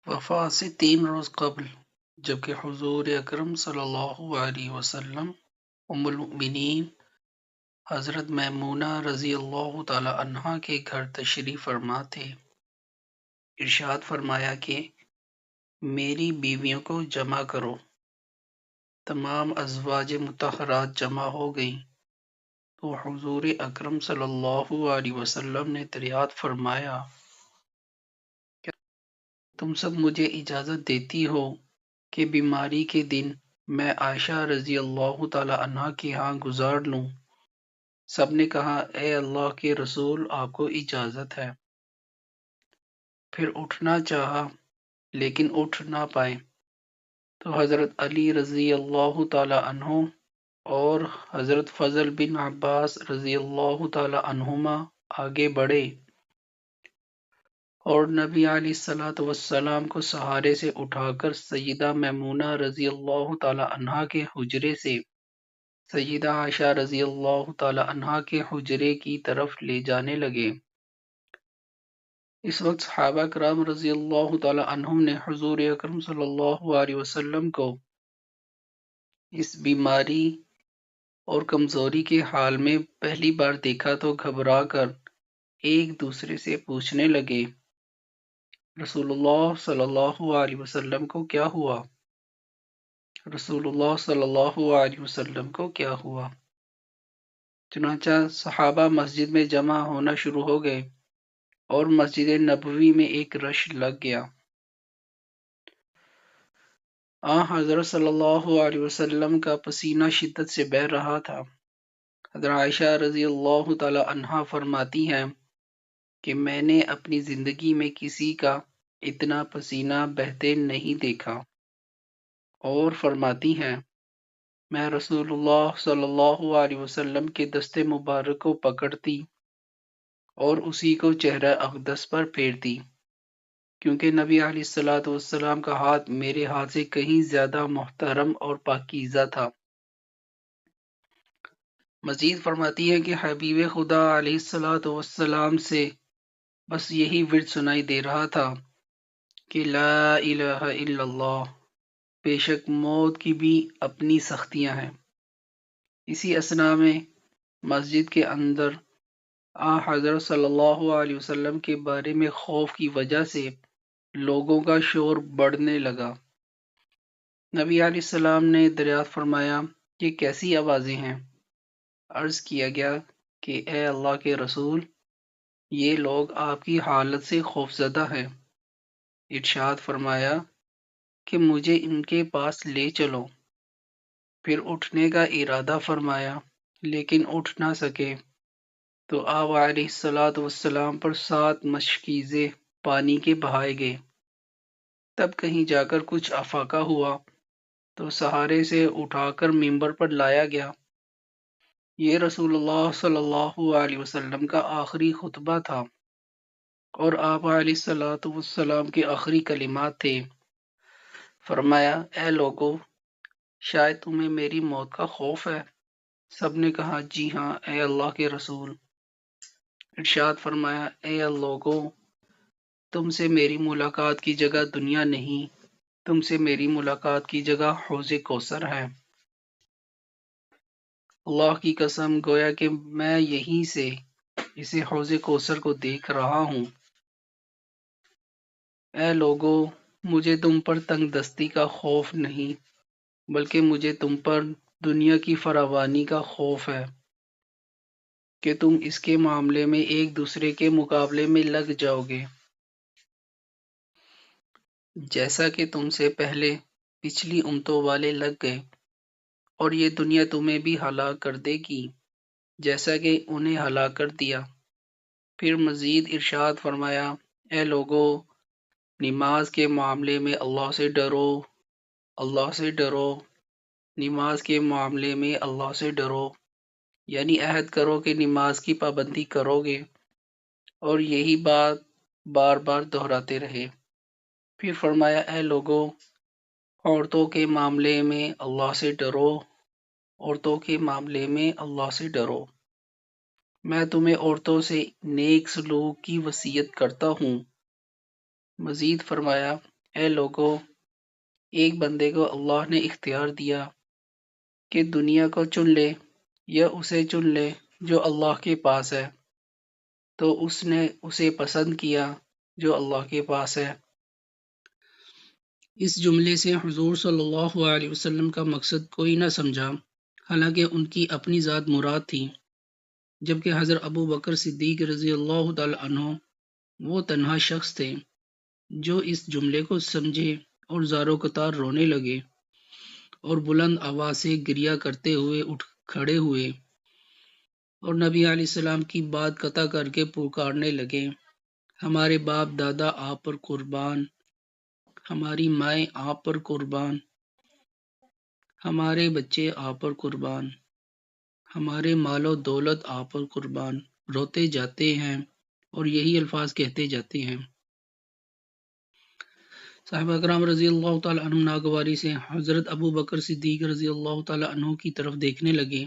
وفات سے 3 روز قبل جبکہ حضور اکرم صلی اللہ علیہ وسلم ام المؤمنین حضرت میمونہ رضی اللہ تعالی عنہا کے گھر تشریف فرما تھے، ارشاد فرمایا کہ میری بیویوں کو جمع کرو۔ تمام ازواج مطہرات جمع ہو گئیں تو حضور اکرم صلی اللہ علیہ وسلم نے دریافت فرمایا، کیا تم سب مجھے اجازت دیتی ہو کہ بیماری کے دن میں عائشہ رضی اللہ تعالی عنہا کے ہاں گزار لوں؟ سب نے کہا اے اللہ کے رسول، آپ کو اجازت ہے۔ پھر اٹھنا چاہا لیکن اٹھ نہ پائے تو حضرت علی رضی اللہ تعالی عنہ اور حضرت فضل بن عباس رضی اللہ تعالی عنہما آگے بڑھے اور نبی علیہ الصلوۃ والسلام کو سہارے سے اٹھا کر سیدہ میمونہ رضی اللہ تعالی عنہا کے حجرے سے سیدہ عائشہ رضی اللہ تعالی عنہا کے حجرے کی طرف لے جانے لگے۔ اس وقت صحابہ کرام رضی اللہ تعالی عنہم نے حضور اکرم صلی اللہ علیہ وسلم کو اس بیماری اور کمزوری کے حال میں پہلی بار دیکھا تو گھبرا کر ایک دوسرے سے پوچھنے لگے، رسول اللہ صلی اللہ علیہ وسلم کو کیا ہوا؟ رسول اللہ صلی اللہ علیہ وسلم کو کیا ہوا؟ چنانچہ صحابہ مسجد میں جمع ہونا شروع ہو گئے اور مسجد نبوی میں ایک رش لگ گیا۔ حضرت صلی اللہ علیہ وسلم کا پسینہ شدت سے بہہ رہا تھا۔ حضرت عائشہ رضی اللہ تعالی عنہا فرماتی ہیں کہ میں نے اپنی زندگی میں کسی کا اتنا پسینہ بہتے نہیں دیکھا، اور فرماتی ہیں میں رسول اللہ صلی اللہ علیہ وسلم کے دست مبارک کو پکڑتی اور اسی کو چہرہ اقدس پر پھیرتی، کیونکہ نبی علیہ الصلوۃ والسلام کا ہاتھ میرے ہاتھ سے کہیں زیادہ محترم اور پاکیزہ تھا۔ مزید فرماتی ہے کہ حبیب خدا علیہ الصلوۃ والسلام سے بس یہی ورد سنائی دے رہا تھا کہ لا الہ الا اللہ، بے شک موت کی بھی اپنی سختیاں ہیں۔ اسی اثناء میں مسجد کے اندر حضرت صلی اللہ علیہ وسلم کے بارے میں خوف کی وجہ سے لوگوں کا شور بڑھنے لگا۔ نبی علیہ السلام نے دریافت فرمایا یہ کیسی آوازیں ہیں؟ عرض کیا گیا کہ اے اللہ کے رسول، یہ لوگ آپ کی حالت سے خوفزدہ ہیں۔ ارشاد فرمایا کہ مجھے ان کے پاس لے چلو۔ پھر اٹھنے کا ارادہ فرمایا لیکن اٹھ نہ سکے تو آپ علیہ الصلوۃ والسلام پر 7 مشکیزیں پانی کے بہائے گئے۔ تب کہیں جا کر کچھ افاقہ ہوا تو سہارے سے اٹھا کر ممبر پر لایا گیا۔ یہ رسول اللہ صلی اللہ علیہ وسلم کا آخری خطبہ تھا اور آپ علیہ الصلوۃ والسلام کے آخری کلمات تھے۔ فرمایا اے لوگو، شاید تمہیں میری موت کا خوف ہے؟ سب نے کہا جی ہاں اے اللہ کے رسول۔ ارشاد فرمایا اے لوگو، تم سے میری ملاقات کی جگہ دنیا نہیں، تم سے میری ملاقات کی جگہ حوض کوثر ہے۔ اللہ کی قسم گویا کہ میں یہیں سے اسے حوض کوثر کو دیکھ رہا ہوں۔ اے لوگو، مجھے تم پر تنگ دستی کا خوف نہیں، بلکہ مجھے تم پر دنیا کی فراوانی کا خوف ہے کہ تم اس کے معاملے میں ایک دوسرے کے مقابلے میں لگ جاؤ گے، جیسا کہ تم سے پہلے پچھلی امتوں والے لگ گئے، اور یہ دنیا تمہیں بھی ہلاک کر دے گی جیسا کہ انہیں ہلاک کر دیا۔ پھر مزید ارشاد فرمایا اے لوگو، نماز کے معاملے میں اللہ سے ڈرو، اللہ سے ڈرو، نماز کے معاملے میں اللہ سے ڈرو، یعنی عہد کرو کہ نماز کی پابندی کرو گے، اور یہی بات بار بار دہراتے رہے۔ پھر فرمایا اے لوگو، عورتوں کے معاملے میں اللہ سے ڈرو، عورتوں کے معاملے میں اللہ سے ڈرو۔ میں تمہیں عورتوں سے نیک سلوک کی وصیت کرتا ہوں۔ مزید فرمایا اے لوگو، ایک بندے کو اللہ نے اختیار دیا کہ دنیا کو چن لے یا اسے چن لے جو اللہ کے پاس ہے، تو اس نے اسے پسند کیا جو اللہ کے پاس ہے۔ اس جملے سے حضور صلی اللہ علیہ وسلم کا مقصد کوئی نہ سمجھا، حالانکہ ان کی اپنی ذات مراد تھی، جبکہ حضرت ابو بکر صدیق رضی اللہ تعالی عنہ وہ تنہا شخص تھے جو اس جملے کو سمجھے اور زاروں قطار رونے لگے اور بلند آواز سے گریہ کرتے ہوئے اٹھ کھڑے ہوئے اور نبی علیہ السلام کی بات قطع کر کے پکارنے لگے، ہمارے باپ دادا آپ پر قربان، ہماری مائیں آپ پر قربان، ہمارے بچے آپ پر قربان، ہمارے مال و دولت آپ پر قربان، روتے جاتے ہیں اور یہی الفاظ کہتے جاتے ہیں۔ صحابہ کرام رضی اللہ تعالی عنہ ناگواری سے حضرت ابو بکر صدیق رضی اللہ تعالی عنہ کی طرف دیکھنے لگے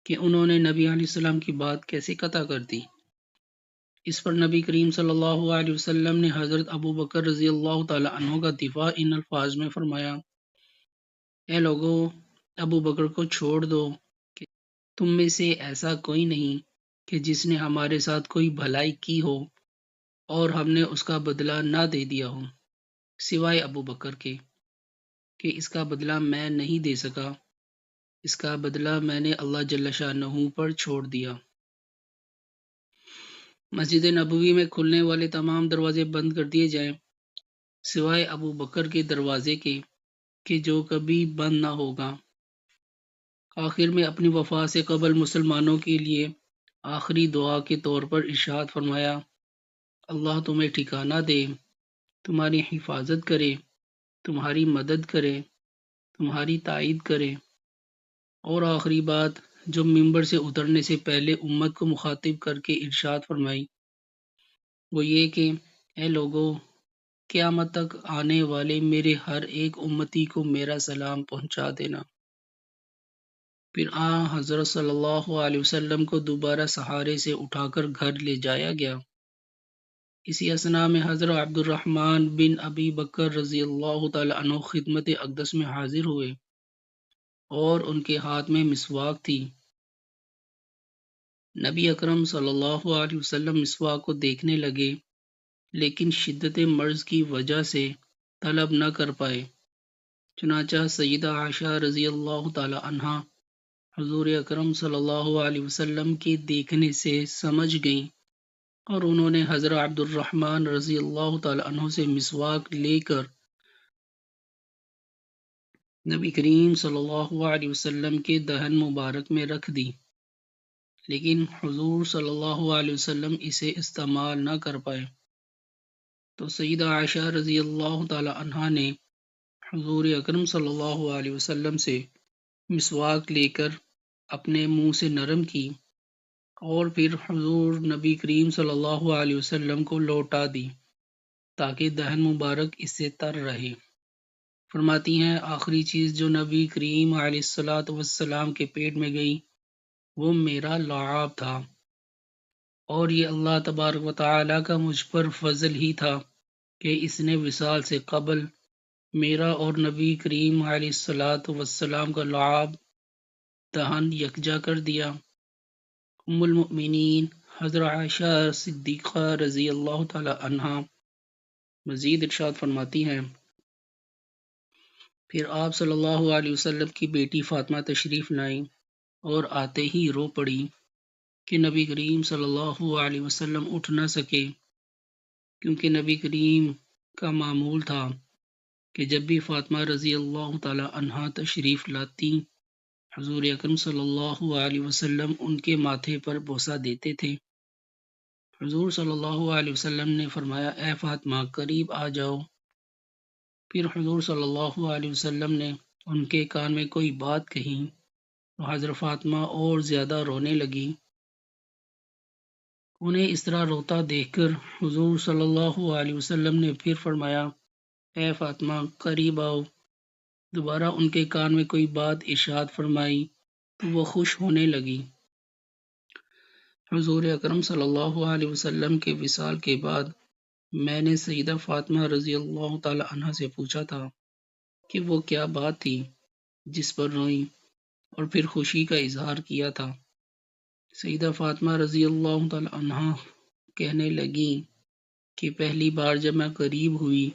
کہ انہوں نے نبی علیہ السلام کی بات کیسے قطع کر دی۔ اس پر نبی کریم صلی اللہ علیہ وسلم نے حضرت ابو بکر رضی اللہ تعالی عنہ کا دفاع ان الفاظ میں فرمایا، اے لوگو، ابو بکر کو چھوڑ دو، کہ تم میں سے ایسا کوئی نہیں کہ جس نے ہمارے ساتھ کوئی بھلائی کی ہو اور ہم نے اس کا بدلہ نہ دے دیا ہو، سوائے ابو بکر کے کہ اس کا بدلہ میں نہیں دے سکا، اس کا بدلہ میں نے اللہ جل شانہ پر چھوڑ دیا۔ مسجد نبوی میں کھلنے والے تمام دروازے بند کر دیے جائیں سوائے ابو بکر کے دروازے کے کہ جو کبھی بند نہ ہوگا۔ آخر میں اپنی وفات سے قبل مسلمانوں کے لیے آخری دعا کے طور پر ارشاد فرمایا، اللہ تمہیں ٹھکانہ دے، تمہاری حفاظت کرے، تمہاری مدد کرے، تمہاری تائید کرے۔ اور آخری بات جو منبر سے اترنے سے پہلے امت کو مخاطب کر کے ارشاد فرمائی وہ یہ کہ اے لوگو، قیامت تک آنے والے میرے ہر ایک امتی کو میرا سلام پہنچا دینا۔ پھر حضرت صلی اللہ علیہ وسلم کو دوبارہ سہارے سے اٹھا کر گھر لے جایا گیا۔ اسی اثناء میں حضرت عبد الرحمن بن ابی بکر رضی اللہ تعالی عنہ خدمت اقدس میں حاضر ہوئے اور ان کے ہاتھ میں مسواک تھی۔ نبی اکرم صلی اللہ علیہ وسلم مسواک کو دیکھنے لگے لیکن شدت مرض کی وجہ سے طلب نہ کر پائے، چنانچہ سیدہ عائشہ رضی اللہ تعالی عنہا حضور اکرم صلی اللہ علیہ وسلم کے دیکھنے سے سمجھ گئیں اور انہوں نے حضرت عبد الرحمن رضی اللہ تعالی عنہ سے مسواک لے کر نبی کریم صلی اللہ علیہ وسلم کے دہن مبارک میں رکھ دی، لیکن حضور صلی اللہ علیہ وسلم اسے استعمال نہ کر پائے، تو سیدہ عائشہ رضی اللہ تعالی عنہا نے حضور اکرم صلی اللہ علیہ وسلم سے مسواک لے کر اپنے منہ سے نرم کی اور پھر حضور نبی کریم صلی اللہ علیہ وسلم کو لوٹا دی تاکہ دہن مبارک اس سے تر رہے۔ فرماتی ہیں آخری چیز جو نبی کریم علیہ الصلوۃ والسلام کے پیٹ میں گئی وہ میرا لعاب تھا، اور یہ اللہ تبارک و تعالی کا مجھ پر فضل ہی تھا کہ اس نے وصال سے قبل میرا اور نبی کریم علیہ الصلوۃ والسلام کا لعاب دہن یکجا کر دیا۔ ام المؤمنین حضرت عائشہ صدیقہ رضی اللہ تعالی عنہا مزید ارشاد فرماتی ہیں، پھر آپ صلی اللہ علیہ وسلم کی بیٹی فاطمہ تشریف لائیں اور آتے ہی رو پڑی کہ نبی کریم صلی اللہ علیہ وسلم اٹھ نہ سکے، کیونکہ نبی کریم کا معمول تھا کہ جب بھی فاطمہ رضی اللہ تعالی عنہا تشریف لاتی حضور اکرم صلی اللہ علیہ وسلم ان کے ماتھے پر بوسہ دیتے تھے۔ حضور صلی اللہ علیہ وسلم نے فرمایا، اے فاطمہ قریب آ جاؤ۔ پھر حضور صلی اللہ علیہ وسلم نے ان کے کان میں کوئی بات کہی تو حضرت فاطمہ اور زیادہ رونے لگی۔ انہیں اس طرح روتا دیکھ کر حضور صلی اللہ علیہ وسلم نے پھر فرمایا، اے فاطمہ قریب آؤ۔ دوبارہ ان کے کان میں کوئی بات ارشاد فرمائی تو وہ خوش ہونے لگی۔ حضور اکرم صلی اللہ علیہ وسلم کے وصال کے بعد میں نے سیدہ فاطمہ رضی اللہ تعالی عنہا سے پوچھا تھا کہ وہ کیا بات تھی جس پر روئیں اور پھر خوشی کا اظہار کیا تھا۔ سیدہ فاطمہ رضی اللہ تعالی عنہا کہنے لگیں کہ پہلی بار جب میں قریب ہوئی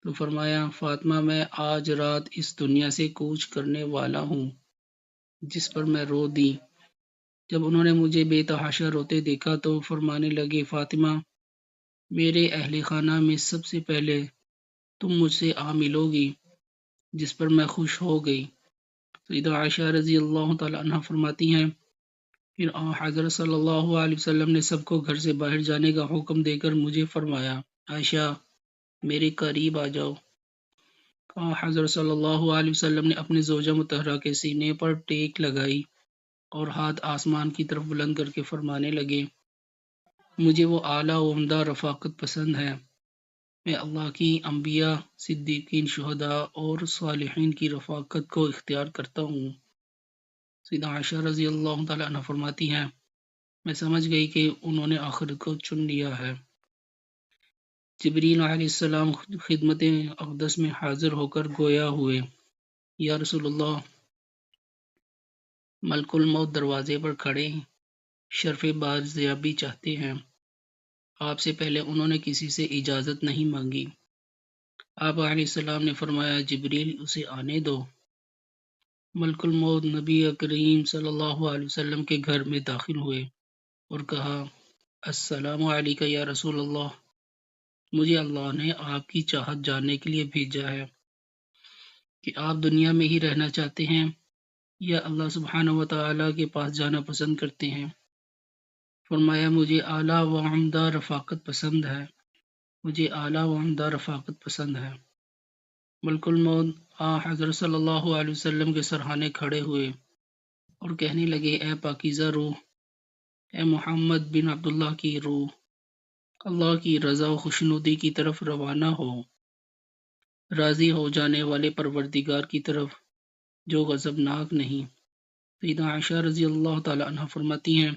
تو فرمایا، فاطمہ میں آج رات اس دنیا سے کوچ کرنے والا ہوں، جس پر میں رو دی۔ جب انہوں نے مجھے بے تحاشا روتے دیکھا تو فرمانے لگے، فاطمہ، میرے اہل خانہ میں سب سے پہلے تم مجھ سے آ ملو گی، جس پر میں خوش ہو گئی۔ سیدہ عائشہ رضی اللہ تعالی عنہ فرماتی ہیں، پھر حضرت صلی اللہ علیہ وسلم نے سب کو گھر سے باہر جانے کا حکم دے کر مجھے فرمایا، عائشہ میرے قریب آ جاؤ۔ حضرت صلی اللہ علیہ وسلم نے اپنے زوجہ مطہرہ کے سینے پر ٹیک لگائی اور ہاتھ آسمان کی طرف بلند کر کے فرمانے لگے، مجھے وہ اعلیٰ و عمدہ رفاقت پسند ہے، میں اللہ کی انبیاء، صدیقین، شہداء اور صالحین کی رفاقت کو اختیار کرتا ہوں۔ سیدہ عائشہ رضی اللہ تعالی عنہ فرماتی ہیں، میں سمجھ گئی کہ انہوں نے آخرت کو چن لیا ہے۔ جبریل علیہ السلام خدمت اقدس میں حاضر ہو کر گویا ہوئے، یا رسول اللہ، ملک الموت دروازے پر کھڑے شرف بازیابی چاہتے ہیں۔ آپ سے پہلے انہوں نے کسی سے اجازت نہیں مانگی۔ آپ علیہ السلام نے فرمایا، جبریل اسے آنے دو۔ ملک الموت نبی کریم صلی اللہ علیہ وسلم کے گھر میں داخل ہوئے اور کہا، السلام علیکم یا رسول اللہ، مجھے اللہ نے آپ کی چاہت جاننے کے لیے بھیجا ہے کہ آپ دنیا میں ہی رہنا چاہتے ہیں یا اللہ سبحانہ و تعالی کے پاس جانا پسند کرتے ہیں۔ فرمایا، مجھے اعلیٰ و عمدہ رفاقت پسند ہے، مجھے اعلیٰ و عمدہ رفاقت پسند ہے۔ ملک الموت حضرت صلی اللہ علیہ وسلم کے سرہانے کھڑے ہوئے اور کہنے لگے، اے پاکیزہ روح، اے محمد بن عبداللہ کی روح، اللہ کی رضا و خوشنودی کی طرف روانہ ہو، راضی ہو جانے والے پروردگار کی طرف جو غضبناک نہیں۔ سیدہ عائشہ رضی اللہ تعالی عنہ فرماتی ہیں،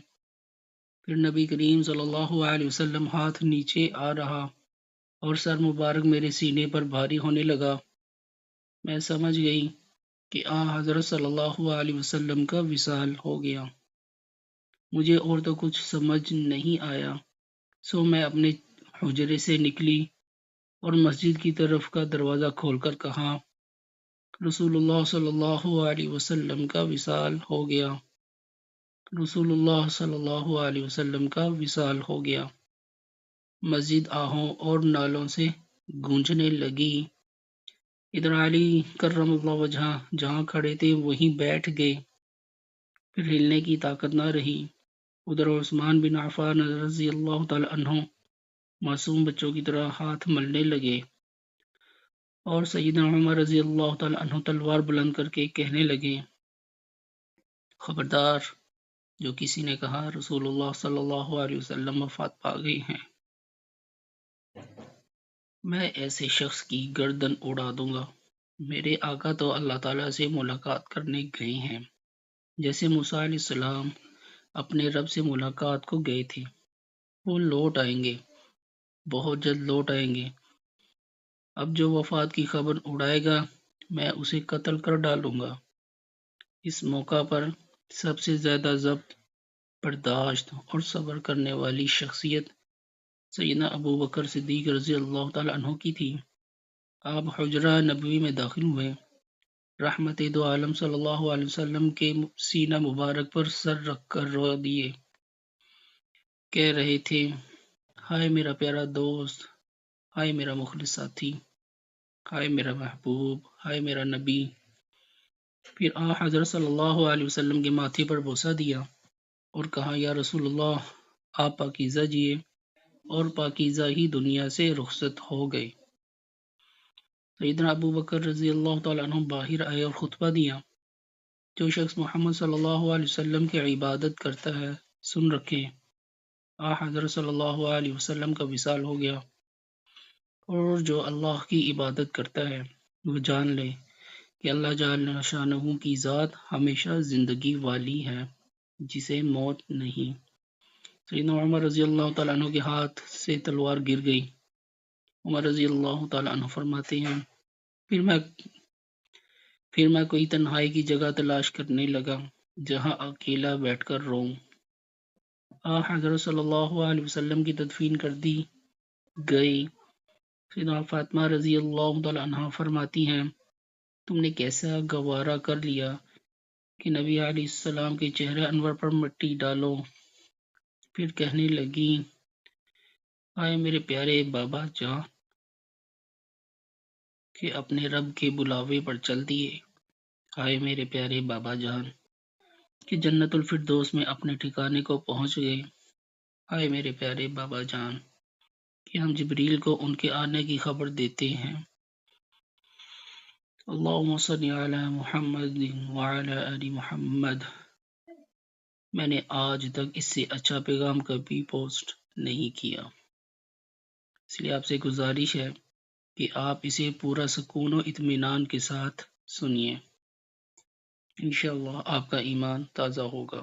پھر نبی کریم صلی اللہ علیہ وسلم ہاتھ نیچے آ رہا اور سر مبارک میرے سینے پر بھاری ہونے لگا۔ میں سمجھ گئی کہ حضرت صلی اللہ علیہ وسلم کا وصال ہو گیا۔ مجھے اور تو کچھ سمجھ نہیں آیا، سو میں اپنے حجرے سے نکلی اور مسجد کی طرف کا دروازہ کھول کر کہا، رسول اللہ صلی اللہ علیہ وسلم کا وصال ہو گیا، رسول اللہ صلی اللہ علیہ وسلم کا وصال ہو گیا۔ مسجد آہوں اور نالوں سے گونجنے لگی۔ ادھر علی کرم اللہ وجہہ جہاں کھڑے تھے وہیں بیٹھ گئے، پھر ہلنے کی طاقت نہ رہی۔ ادھر عثمان بن عفان رضی اللہ تعالی عنہ معصوم بچوں کی طرح ہاتھ ملنے لگے اور سیدنا عمر رضی اللہ تعالی عنہ تلوار بلند کر کے کہنے لگے، خبردار، جو کسی نے کہا رسول اللہ صلی اللہ علیہ وسلم وفات پا گئے ہیں، میں ایسے شخص کی گردن اڑا دوں گا۔ میرے آقا تو اللہ تعالیٰ سے ملاقات کرنے گئے ہیں، جیسے موسیٰ علیہ السلام اپنے رب سے ملاقات کو گئے تھے۔ وہ لوٹ آئیں گے، بہت جلد لوٹ آئیں گے۔ اب جو وفات کی خبر اڑائے گا میں اسے قتل کر ڈالوں گا۔ اس موقع پر سب سے زیادہ ضبط، برداشت اور صبر کرنے والی شخصیت سیدنا ابو بکر صدیق رضی اللہ تعالیٰ عنہ کی تھی۔ آپ حجرہ نبوی میں داخل ہوئے، رحمت دو عالم صلی اللہ علیہ وسلم کے سینہ مبارک پر سر رکھ کر رو دیے، کہہ رہے تھے، ہائے میرا پیارا دوست، ہائے میرا مخلص ساتھی، ہائے میرا محبوب، ہائے میرا نبی۔ پھر حضرت صلی اللہ علیہ وسلم کے ماتھے پر بوسہ دیا اور کہا، یا رسول اللہ، آپ پاکیزہ جیے اور پاکیزہ ہی دنیا سے رخصت ہو گئے۔ سیدنا ابو بکر رضی اللہ تعالیٰ عنہ باہر آئے اور خطبہ دیا، جو شخص محمد صلی اللہ علیہ وسلم کی عبادت کرتا ہے سن رکھے، حضرت صلی اللہ علیہ وسلم کا وصال ہو گیا، اور جو اللہ کی عبادت کرتا ہے وہ جان لے کہ اللہ جل شانہ کی ذات ہمیشہ زندگی والی ہے، جسے موت نہیں۔ سیدنا عمر رضی اللہ تعالیٰ عنہ کے ہاتھ سے تلوار گر گئی عمر رضی اللہ تعالیٰ عنہ فرماتے ہیں پھر میں کوئی تنہائی کی جگہ تلاش کرنے لگا جہاں اکیلا بیٹھ کر روں۔ حضرت صلی اللہ علیہ وسلم کی تدفین کر دی گئی۔ سیدنا فاطمہ رضی اللہ تعالیٰ عنہ فرماتی ہیں تم نے کیسا گوارا کر لیا کہ نبی علیہ السلام کے چہرے انور پر مٹی ڈالو۔ پھر کہنے لگی آئے میرے پیارے بابا جان کہ اپنے رب کے بلاوے پر چل دیے۔ آئے میرے پیارے بابا جان کہ جنت الفردوس میں اپنے ٹھکانے کو پہنچ گئے۔ آئے میرے پیارے بابا جان کہ ہم جبریل کو ان کے آنے کی خبر دیتے ہیں۔ اللہم صلی علی محمد وعلی آل محمد۔ میں نے آج تک اس سے اچھا پیغام کبھی پوسٹ نہیں کیا، اس لیے آپ سے گزارش ہے کہ آپ اسے پورا سکون و اطمینان کے ساتھ سنیے، انشاءاللہ آپ کا ایمان تازہ ہوگا۔